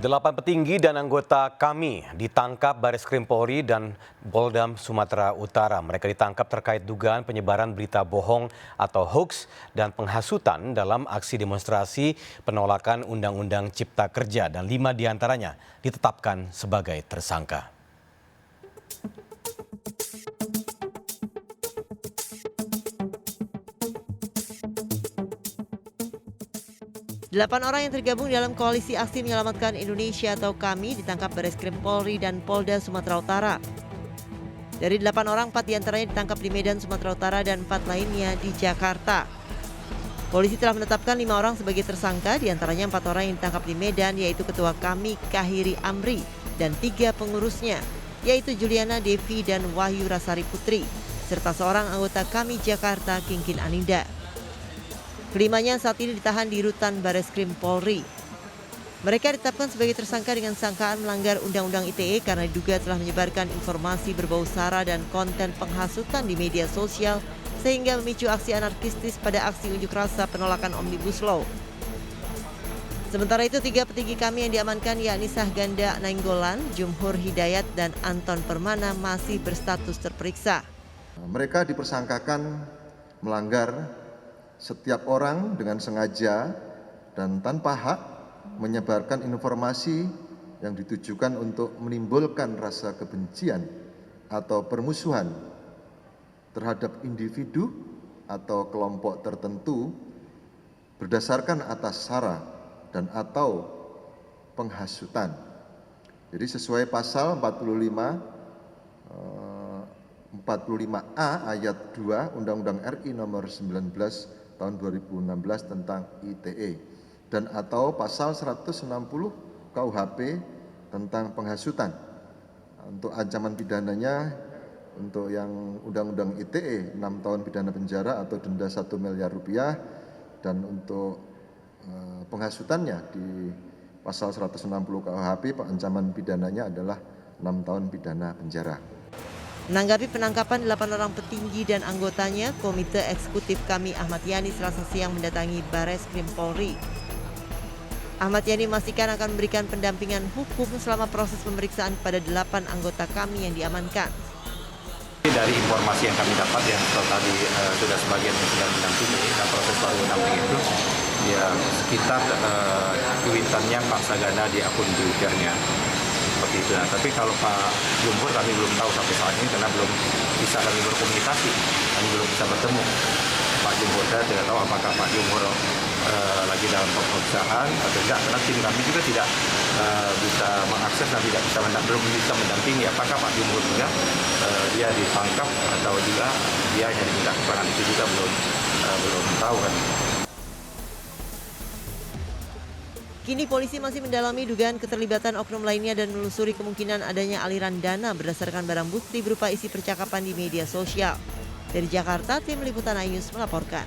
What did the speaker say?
8 petinggi dan anggota KAMI ditangkap Baris Krim Polri dan Polda Sumatera Utara. Mereka ditangkap terkait dugaan penyebaran berita bohong atau hoax dan penghasutan dalam aksi demonstrasi penolakan Undang-Undang Cipta Kerja dan 5 diantaranya ditetapkan sebagai tersangka. Delapan orang yang tergabung dalam Koalisi Aksi Menyelamatkan Indonesia atau KAMI ditangkap Bareskrim Polri dan Polda Sumatera Utara. Dari 8 orang, 4 diantaranya ditangkap di Medan, Sumatera Utara dan 4 lainnya di Jakarta. Polisi telah menetapkan 5 orang sebagai tersangka, diantaranya 4 orang yang ditangkap di Medan, yaitu Ketua KAMI Kahiri Amri dan 3 pengurusnya, yaitu Juliana Devi dan Wahyu Rasari Putri, serta seorang anggota KAMI Jakarta, Kingkin Aninda. Kelimanya saat ini ditahan di Rutan Bareskrim Polri. Mereka ditetapkan sebagai tersangka dengan sangkaan melanggar Undang-Undang ITE karena diduga telah menyebarkan informasi berbau sara dan konten penghasutan di media sosial sehingga memicu aksi anarkistis pada aksi unjuk rasa penolakan Omnibus Law. Sementara itu 3 petinggi KAMI yang diamankan yakni Sahganda Nainggolan, Jumhur Hidayat dan Anton Permana masih berstatus terperiksa. Mereka dipersangkakan melanggar setiap orang dengan sengaja dan tanpa hak menyebarkan informasi yang ditujukan untuk menimbulkan rasa kebencian atau permusuhan terhadap individu atau kelompok tertentu berdasarkan atas sara dan atau penghasutan. Jadi sesuai pasal 45A ayat 2 Undang-Undang RI nomor 19 tahun 2016 tentang ITE dan atau pasal 160 KUHP tentang penghasutan. Untuk ancaman pidananya untuk yang Undang-Undang ITE 6 tahun pidana penjara atau denda 1 miliar rupiah, dan untuk penghasutannya di pasal 160 KUHP ancaman pidananya adalah 6 tahun pidana penjara. Menanggapi penangkapan 8 orang petinggi dan anggotanya, Komite Eksekutif KAMI Ahmad Yani Selasa siang mendatangi Bareskrim Polri. Ahmad Yani memastikan akan memberikan pendampingan hukum selama proses pemeriksaan pada 8 anggota KAMI yang diamankan. Dari informasi yang kami dapat yang tadi sudah sebagian yang sedang mendampingi dan proses baru mendampingi itu, ya sekitar tweetannya Pak Sagana di akun Twitternya. Seperti itu. Nah, tapi kalau Pak Jumhur kami belum tahu sampai saat ini karena belum bisa kami berkomunikasi, kami belum bisa bertemu Pak Jumhur. Saya tidak tahu apakah Pak Jumhur lagi dalam pemeriksaan atau tidak, karena tim kami juga tidak bisa mengakses dan belum bisa mendampingi apakah Pak Jumhur juga dia ditangkap atau juga dia hanya diminta keterangan, itu juga belum tahu kan. Kini polisi masih mendalami dugaan keterlibatan oknum lainnya dan menelusuri kemungkinan adanya aliran dana berdasarkan barang bukti berupa isi percakapan di media sosial. Dari Jakarta, tim liputan iNews melaporkan.